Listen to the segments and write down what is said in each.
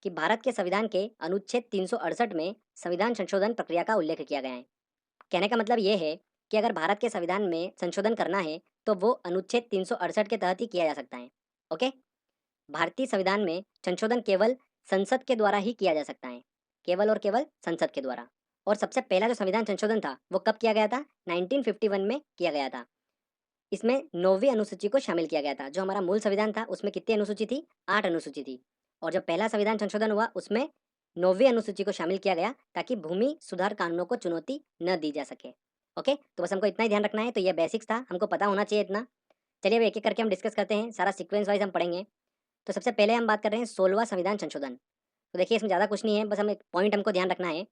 कि भारत के संविधान के अनुच्छेद 368 में संविधान संशोधन प्रक्रिया का उल्लेख किया गया है। कहने का मतलब ये है कि अगर भारत के संविधान में संशोधन करना है तो वो अनुच्छेद 368 के तहत ही किया जा सकता है। ओके। भारतीय संविधान में संशोधन केवल संसद के द्वारा ही किया जा सकता है, केवल और केवल संसद के द्वारा। और सबसे पहला जो संविधान संशोधन था वो कब किया गया था? 1951 में किया गया था। इसमें 9वीं अनुसूची को शामिल किया गया था। जो हमारा मूल संविधान था उसमें कितनी अनुसूची थी? 8 अनुसूची थी। और जब पहला संविधान संशोधन हुआ उसमें 9वीं अनुसूची को शामिल किया गया ताकि भूमि सुधार कानूनों को चुनौती न दी जा सके। ओके, तो बस हमको इतना ही ध्यान रखना है। तो ये बेसिक्स था, हमको पता होना चाहिए इतना। चलिए अब एक एक करके हम डिस्कस करते हैं, सारा सीक्वेंस वाइज हम पढ़ेंगे। तो सबसे पहले हम बात कर रहे हैं 16वां संविधान संशोधन। तो देखिए इसमें ज़्यादा कुछ नहीं है, बस हम एक पॉइंट हमको ध्यान रखना है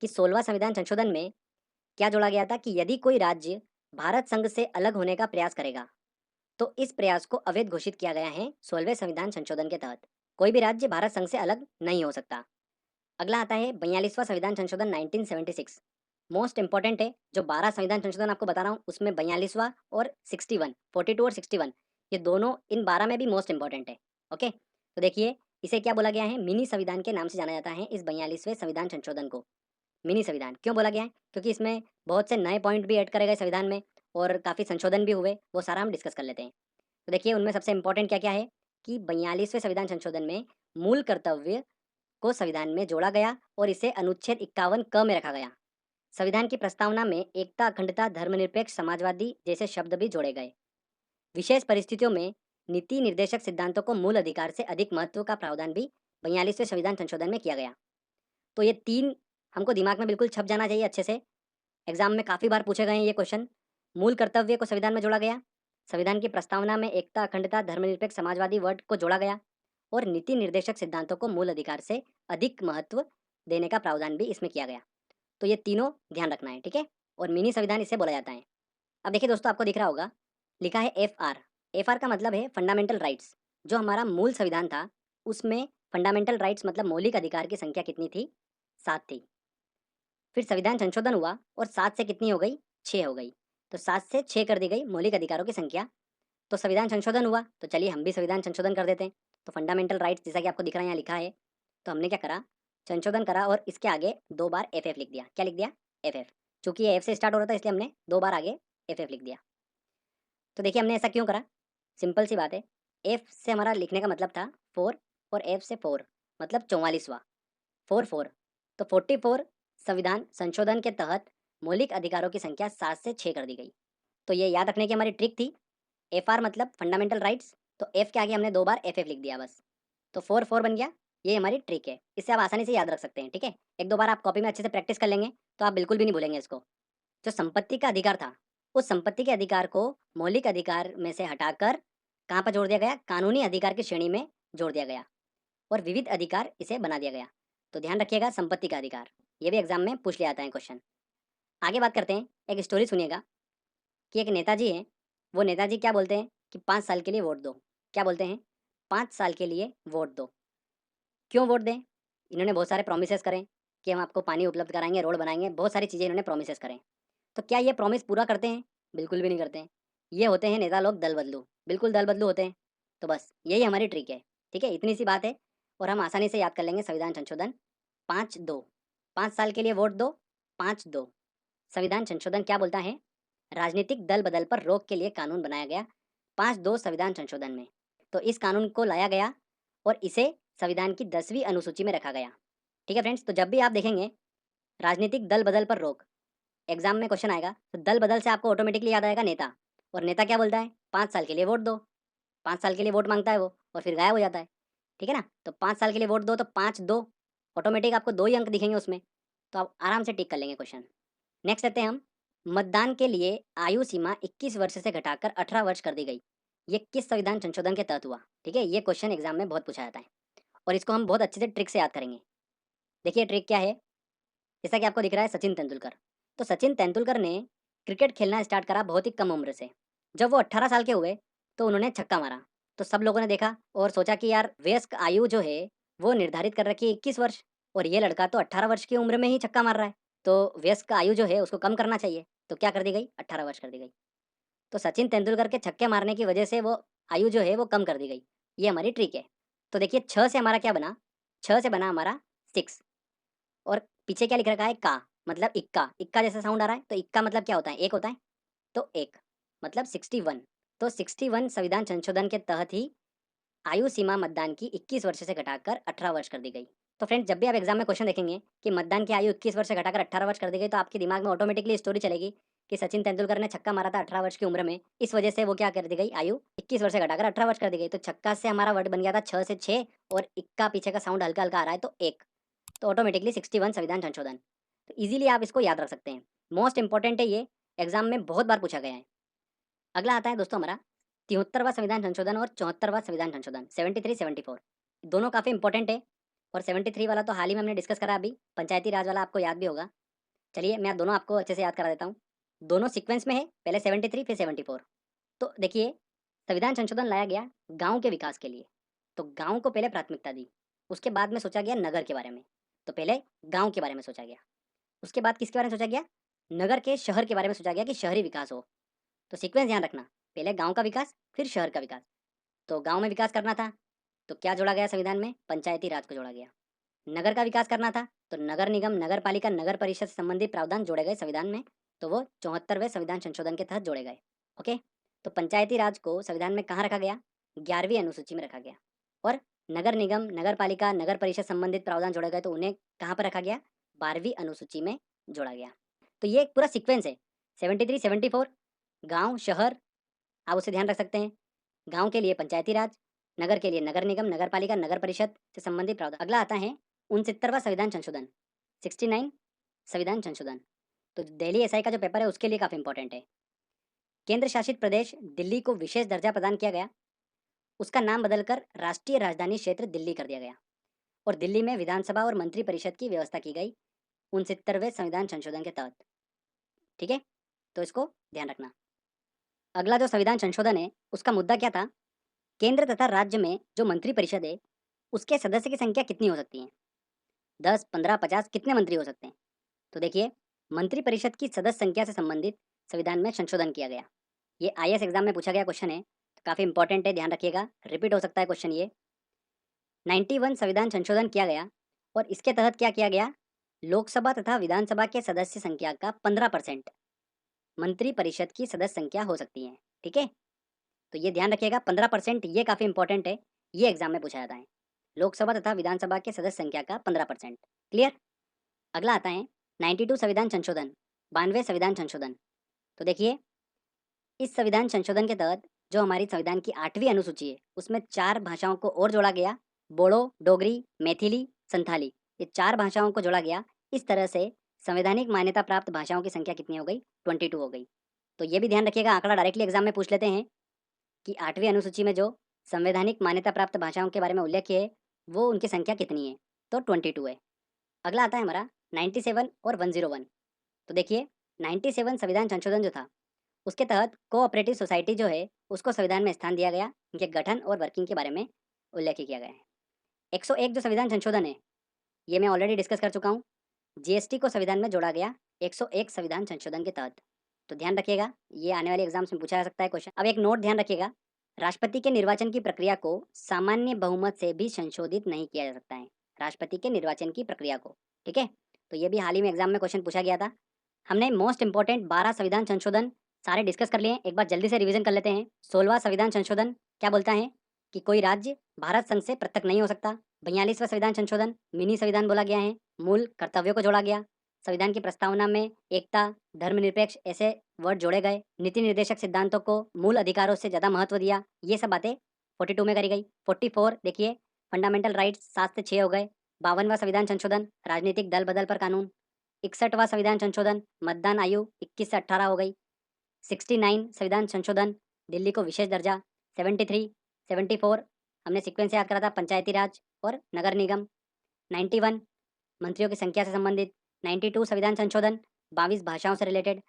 कि 16वां संविधान संशोधन में क्या जोड़ा गया था कि यदि कोई राज्य भारत संघ से अलग होने का प्रयास करेगा तो इस प्रयास को अवैध घोषित किया गया है 16वें संविधान संशोधन के तहत। कोई भी राज्य भारत संघ से अलग नहीं हो सकता। अगला आता है 42वां संविधान संशोधन 1976। मोस्ट इंपॉर्टेंट है। जो 12 संविधान संशोधन आपको बता रहा हूँ उसमें 42वां और 61, 42 और 61, ये दोनों इन 12 में भी मोस्ट इंपॉर्टेंट है। ओके, तो देखिए इसे क्या बोला गया है? मिनी संविधान के नाम से जाना जाता है इस 42वें संविधान संशोधन को। मिनी संविधान क्यों बोला गया है? क्योंकि इसमें बहुत से नए पॉइंट भी ऐड करे गए संविधान में और काफ़ी संशोधन भी हुए, वो सारा हम डिस्कस कर लेते हैं। तो देखिए उनमें सबसे इंपॉर्टेंट क्या क्या है कि 42वें संविधान संशोधन में मूल कर्तव्य को संविधान में जोड़ा गया और इसे अनुच्छेद 51 क में रखा गया। संविधान की प्रस्तावना में एकता, अखंडता, धर्मनिरपेक्ष, समाजवादी जैसे शब्द भी जोड़े गए। विशेष परिस्थितियों में नीति निर्देशक सिद्धांतों को मूल अधिकार से अधिक महत्व का प्रावधान भी 42वें संविधान संशोधन में किया गया। तो ये तीन हमको दिमाग में बिल्कुल छप जाना चाहिए अच्छे से। एग्जाम में काफ़ी बार पूछे गए हैं ये क्वेश्चन। मूल कर्तव्य को संविधान में जोड़ा गया, संविधान की प्रस्तावना में एकता, अखंडता, धर्मनिरपेक्ष, समाजवादी वर्ड को जोड़ा गया और नीति निर्देशक सिद्धांतों को मूल अधिकार से अधिक महत्व देने का प्रावधान भी इसमें किया गया। तो ये तीनों ध्यान रखना है, ठीक है। और मिनी संविधान इसे बोला जाता है। अब देखिए दोस्तों, आपको दिख रहा होगा लिखा है FR। FR का मतलब है फंडामेंटल राइट्स। जो हमारा मूल संविधान था उसमें फंडामेंटल राइट्स मतलब मौलिक अधिकार की संख्या कितनी थी? 7 थी। फिर संविधान संशोधन हुआ और 7 से कितनी हो गई? 6 हो गई। तो 7 से 6 कर दी गई मौलिक अधिकारों की संख्या। तो संविधान संशोधन हुआ तो चलिए हम भी संविधान संशोधन कर देते हैं। तो फंडामेंटल राइट्स जैसा कि आपको दिख रहा है यहाँ लिखा है, तो हमने क्या करा? संशोधन करा और इसके आगे 2 बार FF लिख दिया। क्या लिख दिया? FF। चूंकि ये F से स्टार्ट हो रहा था इसलिए हमने 2 बार आगे FF लिख दिया। तो देखिए हमने ऐसा क्यों करा? सिंपल सी बात है। F से हमारा लिखने का मतलब था 4 और F से 4 मतलब 44वां, 44। तो 44 संविधान संशोधन के तहत मौलिक अधिकारों की संख्या 7 से 6 कर दी गई। तो ये याद रखने की हमारी ट्रिक थी। FR मतलब फंडामेंटल राइट्स, तो F के आगे हमने 2 बार FF लिख दिया बस। तो 4 बन गया। ये हमारी ट्रिक है, इससे आप आसानी से याद रख सकते हैं, ठीक है। एक दो बार आप कॉपी में अच्छे से प्रैक्टिस कर लेंगे तो आप बिल्कुल भी नहीं भूलेंगे इसको। जो संपत्ति का अधिकार था उस संपत्ति के अधिकार को मौलिक अधिकार में से हटाकर कहाँ पर जोड़ दिया गया? कानूनी अधिकार की श्रेणी में जोड़ दिया गया और विविध अधिकार इसे बना दिया गया। तो ध्यान रखिएगा संपत्ति का अधिकार, ये भी एग्जाम में पूछ लिया जाता है क्वेश्चन। आगे बात करते हैं, एक स्टोरी सुनिएगा कि एक नेताजी हैं। वो नेताजी क्या बोलते हैं कि 5 साल के लिए वोट दो। क्या बोलते हैं? 5 साल के लिए वोट दो। क्यों वोट दें? इन्होंने बहुत सारे प्रोमिसेस करें कि हम आपको पानी उपलब्ध कराएंगे, रोड बनाएंगे, बहुत सारी चीज़ें इन्होंने प्रोमिसेस करें। तो क्या ये प्रॉमिस पूरा करते हैं? बिल्कुल भी नहीं करते हैं। ये होते हैं नेता लोग दल बदलू, बिल्कुल दल बदलू होते हैं। तो बस यही हमारी ट्रिक है, ठीक है। इतनी सी बात है और हम आसानी से याद कर लेंगे संविधान संशोधन 5(2)। 5 साल के लिए वोट दो, 5(2)। संविधान संशोधन क्या बोलता है? राजनीतिक दल बदल पर रोक के लिए कानून बनाया गया 5(2) संविधान संशोधन में। तो इस कानून को लाया गया और इसे संविधान की 10वीं अनुसूची में रखा गया, ठीक है फ्रेंड्स। तो जब भी आप देखेंगे राजनीतिक दल बदल पर रोक, एग्जाम में क्वेश्चन आएगा तो दल बदल से आपको ऑटोमेटिकली याद आएगा नेता। और नेता क्या बोलता है? 5 साल के लिए वोट दो। 5 साल के लिए वोट मांगता है वो और फिर गायब हो जाता है, ठीक है ना। तो 5 साल के लिए वोट दो तो 5(2), ऑटोमेटिक आपको 2 ही अंक दिखेंगे उसमें। तो आप आराम से टिक कर लेंगे क्वेश्चन। नेक्स्ट लेते हैं हम। मतदान के लिए आयु सीमा 21 वर्ष से घटाकर 18 वर्ष कर दी गई। ये किस संविधान संशोधन के तहत हुआ? ठीक है, ये क्वेश्चन एग्जाम में बहुत पूछा जाता है और इसको हम बहुत अच्छे से ट्रिक से याद करेंगे। देखिए ट्रिक क्या है, जैसा कि आपको दिख रहा है सचिन तेंदुलकर। तो सचिन तेंदुलकर ने क्रिकेट खेलना स्टार्ट करा बहुत ही कम उम्र से। जब वो 18 साल के हुए तो उन्होंने छक्का मारा। तो सब लोगों ने देखा और सोचा कि यार वयस्क आयु जो है वो निर्धारित कर रखी है 21 वर्ष, और ये लड़का तो 18 वर्ष की उम्र में ही छक्का मार रहा है। तो वयस्क आयु जो है उसको कम करना चाहिए। तो क्या कर दी गई? 18 वर्ष कर दी गई। तो सचिन तेंदुलकर के छक्के मारने की वजह से वो आयु जो है वो कम कर दी गई। ये हमारी ट्रिक है। तो देखिए 6 से हमारा क्या बना? 6 से बना हमारा 6 और पीछे क्या लिख रखा है का, मतलब इक्का, इक्का जैसा साउंड आ रहा है, तो इक्का मतलब क्या होता है? 1 होता है, तो 1 मतलब 61। तो 61 संविधान संशोधन के तहत ही आयु सीमा मतदान की 21 वर्ष से घटाकर 18 वर्ष कर दी गई। तो फ्रेंड्स, जब भी आप एग्जाम में क्वेश्चन देखेंगे कि मतदान की आयु 21 वर्ष से घटाकर 18 वर्ष कर दी गई, तो आपके दिमाग में ऑटोमेटिकली स्टोरी चलेगी कि सचिन तेंदुलकर ने छक्का मारा था 18 वर्ष की उम्र में, इस वजह से वो क्या कर दी गई, आयु 21 वर्ष से घटाकर 18 वर्ष कर दी गई। तो छक्का से हमारा वर्ड बन गया था 6 से 6 और इक्का पीछे का साउंड हल्का हल्का आ रहा है, तो 1, तो ऑटोमेटिकली 61 संविधान संशोधन। तो इजीली आप इसको याद रख सकते हैं। मोस्ट इंपॉर्टेंट है ये, एग्जाम में बहुत बार पूछा गया है। अगला आता है दोस्तों हमारा 73वां संविधान संशोधन और 74वां संविधान संशोधन, 73 74। दोनों काफी इंपॉर्टेंट है और 73 वाला तो हाल ही में हमने डिस्कस करा, अभी पंचायती राज वाला आपको याद भी होगा। चलिए मैं दोनों आपको अच्छे से याद करा देता हूँ। दोनों सीक्वेंस में है, पहले 73 फिर 74। तो देखिए, संविधान संशोधन लाया गया गांव के विकास के लिए, तो गांव को पहले प्राथमिकता दी। उसके बाद में सोचा गया नगर के बारे में, तो पहले गांव के बारे में सोचा गया। उसके बाद किसके बारे में सोचा गया? नगर के, शहर के बारे में सोचा गया कि शहरी विकास हो। तो सीक्वेंस ध्यान रखना, पहले गांव का विकास फिर शहर का विकास। तो गांव में विकास करना था तो क्या जोड़ा गया संविधान में? पंचायती राज को जोड़ा गया। नगर का विकास करना था तो नगर निगम, नगर पालिका, नगर परिषद से संबंधित प्रावधान जोड़े गए संविधान में, तो वो 74वें संविधान संशोधन के तहत जोड़े गए। ओके, तो पंचायती राज को संविधान में कहाँ रखा गया? 11वीं अनुसूची में रखा गया। और नगर निगम, नगर पालिका, नगर परिषद संबंधित प्रावधान जोड़े गए, तो उन्हें कहाँ पर रखा गया? 12वीं अनुसूची में जोड़ा गया। तो ये एक पूरा सीक्वेंस है, 73 74, गांव शहर, आप उसे ध्यान रख सकते हैं। गांव के लिए पंचायती राज, नगर के लिए नगर निगम, नगर पालिका, नगर परिषद से संबंधित प्रावधान। अगला आता है 69वां संविधान संशोधन, 69 संविधान संशोधन। तो दिल्ली एसआई का जो पेपर है उसके लिए काफी इंपॉर्टेंट है। केंद्र शासित प्रदेश दिल्ली को विशेष दर्जा प्रदान किया गया, उसका नाम बदलकर राष्ट्रीय राजधानी क्षेत्र दिल्ली कर दिया गया, और दिल्ली में विधानसभा और मंत्री परिषद की व्यवस्था की गई 69वें संविधान संशोधन के तहत। ठीक है, तो इसको ध्यान रखना। अगला जो संविधान संशोधन है उसका मुद्दा क्या था? केंद्र तथा राज्य में जो मंत्री परिषद है उसके सदस्य की संख्या कितनी हो सकती है? 10, 15, 50, कितने मंत्री हो सकते हैं? तो देखिए, मंत्री परिषद की सदस्य संख्या से संबंधित संविधान में संशोधन किया गया। ये आईएएस एग्जाम में पूछा गया क्वेश्चन है, तो काफी इंपॉर्टेंट है, ध्यान रखिएगा, रिपीट हो सकता है क्वेश्चन ये। 91 संविधान संशोधन किया गया और इसके तहत क्या किया गया? लोकसभा तथा विधानसभा के सदस्य संख्या का 15% मंत्री परिषद की सदस्य संख्या हो सकती है। ठीक है, तो ये ध्यान रखिएगा, 15%, ये काफी इंपॉर्टेंट है, ये एग्जाम में पूछा जाता है। लोकसभा तथा विधानसभा के सदस्य संख्या का 15%। क्लियर? अगला आता है 92 संविधान संशोधन, 92वें संविधान संशोधन। तो देखिए, इस संविधान संशोधन के तहत जो हमारी संविधान की 8वीं अनुसूची है उसमें 4 भाषाओं को और जोड़ा गया, बोडो, डोगरी, मैथिली, संथाली, ये 4 भाषाओं को जोड़ा गया। इस तरह से संवैधानिक मान्यता प्राप्त भाषाओं की संख्या कितनी हो गई? 22 हो गई। तो ये भी ध्यान रखिएगा, आंकड़ा डायरेक्टली एग्जाम में पूछ लेते हैं कि 8वीं अनुसूची में जो संवैधानिक मान्यता प्राप्त भाषाओं के बारे में उल्लेख है वो उनकी संख्या कितनी है? तो 22 है। अगला आता है हमारा 97 और 101। तो देखिए, 97 संविधान संशोधन जो था उसके तहत कोऑपरेटिव सोसाइटी जो है उसको संविधान में स्थान दिया गया, उनके गठन और वर्किंग के बारे में उल्लेख किया गया है। 101 जो संविधान संशोधन है ये मैं ऑलरेडी डिस्कस कर चुका हूँ, जीएसटी को संविधान में जोड़ा गया 101 संविधान संशोधन के तहत। तो ध्यान रखिएगा, ये आने वाले एग्जाम्स में पूछा जा सकता है क्वेश्चन। अब एक नोट ध्यान रखिएगा, राष्ट्रपति के निर्वाचन की प्रक्रिया को सामान्य बहुमत से भी संशोधित नहीं किया जा सकता है, राष्ट्रपति के निर्वाचन की प्रक्रिया को। ठीक है, तो ये भी हाल ही में एग्जाम में क्वेश्चन पूछा गया था। हमने मोस्ट इंपॉर्टेंट 12 संविधान संशोधन सारे डिस्कस कर लिए, एक बार जल्दी से रिवीजन कर लेते हैं। 16वां संविधान संशोधन क्या बोलता है कि कोई राज्य भारत संघ से पृथक नहीं हो सकता। 42वां संविधान संशोधन मिनी संविधान बोला गया है, मूल कर्तव्यों को जोड़ा गया। संविधान की प्रस्तावना में एकता, धर्मनिरपेक्ष ऐसे वर्ड जोड़े गए। नीति निर्देशक सिद्धांतों को मूल अधिकारों से ज्यादा महत्व दिया, ये सब बातें 42 में करी गई। 44 देखिए, फंडामेंटल राइट्स 7 से 6 हो गए। 52वां संविधान संशोधन राजनीतिक दल बदल पर कानून। 61वां संविधान संशोधन मतदान आयु 21 से 18 हो गई। 69 संविधान संशोधन दिल्ली को विशेष दर्जा। 73 74 हमने सीक्वेंस याद करा था, पंचायती राज और नगर निगम। 91 मंत्रियों की संख्या से संबंधित। 92 संविधान संशोधन 22 भाषाओं से रिलेटेड।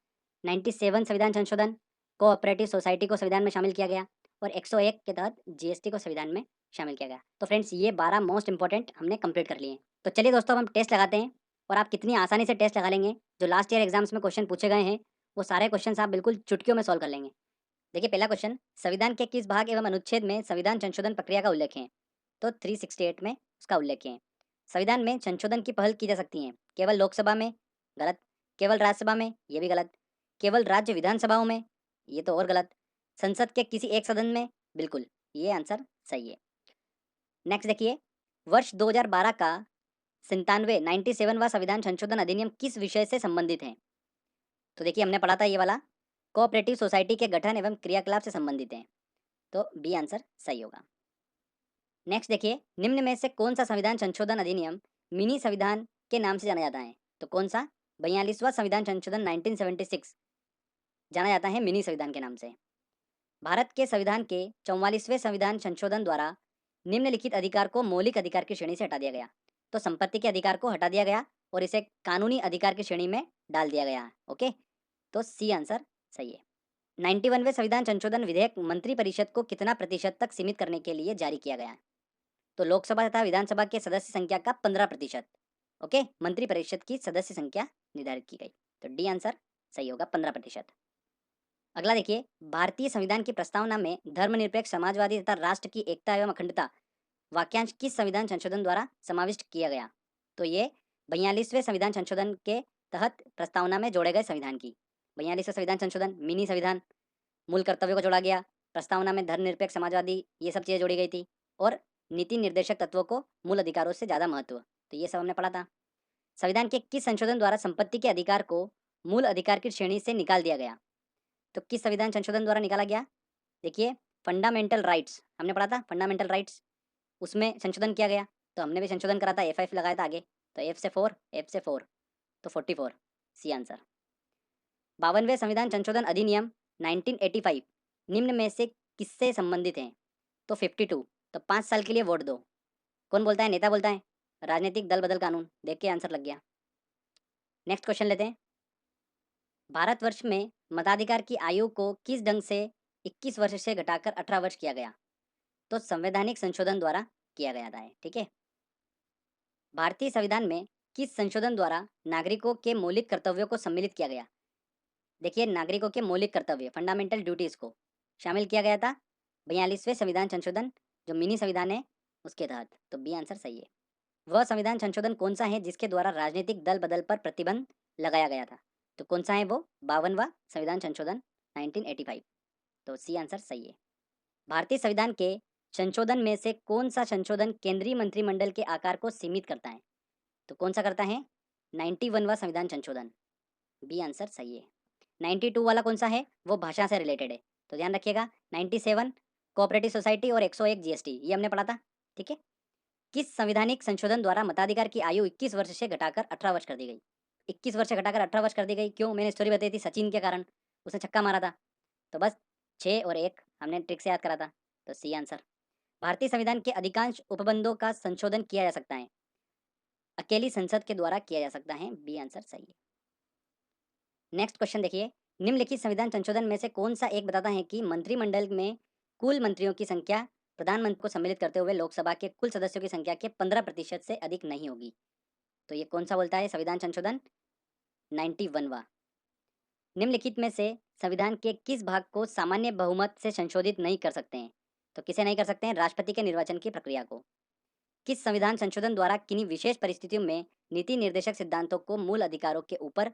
97 संविधान संशोधन कोऑपरेटिव सोसाइटी को संविधान में शामिल किया गया और 101 के तहत जीएसटी को संविधान में शामिल किया गया। तो फ्रेंड्स, ये 12 मोस्ट इंपॉर्टेंट हमने कंप्लीट कर लिए। तो चलिए दोस्तों, अब हम टेस्ट लगाते हैं और आप कितनी आसानी से टेस्ट लगा लेंगे। जो लास्ट ईयर एग्जाम्स में क्वेश्चन पूछे गए हैं वो सारे क्वेश्चन आप बिल्कुल चुटकियों में सॉल्व कर लेंगे। देखिए, पहला क्वेश्चन, संविधान के किस भाग एवं अनुच्छेद में संविधान संशोधन प्रक्रिया का उल्लेख है? तो 368 में उसका उल्लेख है। संविधान में संशोधन की पहल की जा सकती है केवल लोकसभा में, गलत। केवल राज्यसभा में, ये भी गलत। केवल राज्य विधानसभाओं में, ये तो और गलत। संसद के किसी एक सदन में, बिल्कुल, ये आंसर सही है। नेक्स्ट देखिए, वर्ष 2012 का 97वां संविधान संशोधन अधिनियम किस विषय से संबंधित है? तो देखिए हमने पढ़ा था ये वाला, कोऑपरेटिव सोसाइटी के गठन एवं क्रियाकलाप से संबंधित है, तो बी आंसर सही होगा। नेक्स्ट देखिए, निम्न में से कौन सा संविधान संशोधन अधिनियम मिनी संविधान के नाम से जाना जाता है? तो कौन सा? 42वां संविधान संशोधन 1976 जाना जाता है मिनी संविधान के नाम से। भारत के संविधान के 44वें संविधान संशोधन द्वारा निम्नलिखित अधिकार को मौलिक अधिकार की श्रेणी से हटा दिया गया। तो संपत्ति के अधिकार को हटा दिया गया और इसे कानूनी अधिकार की श्रेणी में डाल दिया गया। ओके, तो सी आंसर सही है। 91वें संविधान संशोधन विधेयक मंत्रिपरिषद को कितना प्रतिशत तक सीमित करने के लिए जारी किया गया है? तो लोकसभा तथा विधानसभा के सदस्य संख्या का 15%। ओके, मंत्रिपरिषद की सदस्य संख्या निर्धारित की गई, तो डी आंसर सही होगा, 15%। अगला देखिए, भारतीय संविधान की प्रस्तावना में धर्मनिरपेक्ष, समाजवादी तथा राष्ट्र की एकता एवं अखंडता वाक्यांश किस संविधान संशोधन द्वारा समाविष्ट किया गया? तो ये 42वें संविधान संशोधन के तहत प्रस्तावना में जोड़े गए संविधान की। 42वां संविधान संशोधन, मिनी संविधान, मूल कर्तव्यों को जोड़ा गया, प्रस्तावना में धर्मनिरपेक्ष, समाजवादी, ये सब चीज़ें जोड़ी गई थी, और नीति निर्देशक तत्वों को मूल अधिकारों से ज़्यादा महत्व, तो ये सब हमने पढ़ा था। संविधान के किस संशोधन द्वारा संपत्ति के अधिकार को मूल अधिकार की श्रेणी से निकाल दिया गया? तो किस संविधान संशोधन द्वारा निकाला गया? देखिए, फंडामेंटल राइट्स हमने पढ़ा था, फंडामेंटल राइट्स, उसमें संशोधन किया गया, तो हमने भी संशोधन करा था, F लगाया था आगे, तो F से 4, तो 44, सी आंसर। 52वें संविधान संशोधन अधिनियम 1985 निम्न में से किससे संबंधित है? तो 52, तो 5 साल के लिए वोट दो, कौन बोलता है? नेता बोलता है। राजनीतिक दल बदल कानून, देख के आंसर लग गया। नेक्स्ट क्वेश्चन लेते हैं, भारतवर्ष में मताधिकार की आयु को किस ढंग से 21 वर्ष से घटाकर 18 वर्ष किया गया? तो संवैधानिक संशोधन द्वारा किया गया था, ठीक है। भारतीय संविधान में किस संशोधन द्वारा नागरिकों के मौलिक कर्तव्यों को सम्मिलित किया गया? देखिए, नागरिकों के मौलिक कर्तव्य, फंडामेंटल ड्यूटीज को शामिल किया गया था 42वें संविधान संशोधन, जो मिनी संविधान है, उसके तहत, तो बी आंसर सही है। वह संविधान संशोधन कौन सा है जिसके द्वारा राजनीतिक दल बदल पर प्रतिबंध लगाया गया था? तो कौन सा है वो? 52वां संविधान संशोधन 1985, तो सी आंसर सही है। भारतीय संविधान के संशोधन में से कौन सा संशोधन केंद्रीय मंत्रिमंडल के आकार को सीमित करता है? तो कौन सा करता है? 91वां संविधान संशोधन, बी आंसर सही है। 92 वाला कौन सा है? वो भाषा से रिलेटेड है, तो ध्यान रखिएगा। 97 कोऑपरेटिव सोसाइटी और 101 जीएसटी, ये हमने पढ़ा था, ठीक है। किस संवैधानिक संशोधन द्वारा मताधिकार की आयु 21 वर्ष से घटाकर 18 वर्ष कर दी गई? 21 वर्ष से घटाकर 18 वर्ष कर दी गई, क्यों? मैंने स्टोरी बताई थी सचिन के कारण, उसने छक्का मारा था, तो बस 6 और 1 हमने ट्रिक से याद करा था, तो सी आंसर। भारतीय संविधान के अधिकांश उपबंधों का संशोधन किया जा सकता है अकेली संसद के द्वारा किया जा सकता है, बी आंसर सही है। नेक्स्ट क्वेश्चन देखिए, निम्नलिखित संविधान संशोधन में से कौन सा एक बताता है कि मंत्रिमंडल में कुल मंत्रियों की संख्या प्रधानमंत्री को सम्मिलित करते हुए लोकसभा के कुल सदस्यों की संख्या के 15% से अधिक नहीं होगी? तो ये कौन सा बोलता है? संविधान संशोधन 91वां। निम्नलिखित में से संविधान के किस भाग को सामान्य बहुमत से संशोधित नहीं कर सकते हैं? तो किसे नहीं कर सकते हैं? राष्ट्रपति के निर्वाचन की प्रक्रिया को। किस संविधान संशोधन द्वारा किन्हीं विशेष परिस्थितियों में नीति निर्देशक सिद्धांतों को मूल अधिकारों के ऊपर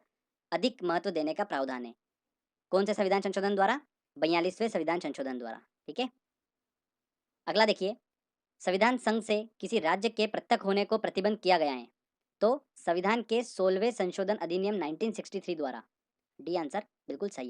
अधिक महत्व देने का प्रावधान है? कौन से संविधान संशोधन द्वारा? 42वें संविधान संशोधन द्वारा, ठीक है। अगला देखिए, संविधान संघ से किसी राज्य के पृथक होने को प्रतिबंध किया गया है, तो संविधान के 16वें संशोधन अधिनियम 1963 द्वारा, डी आंसर बिल्कुल सही है।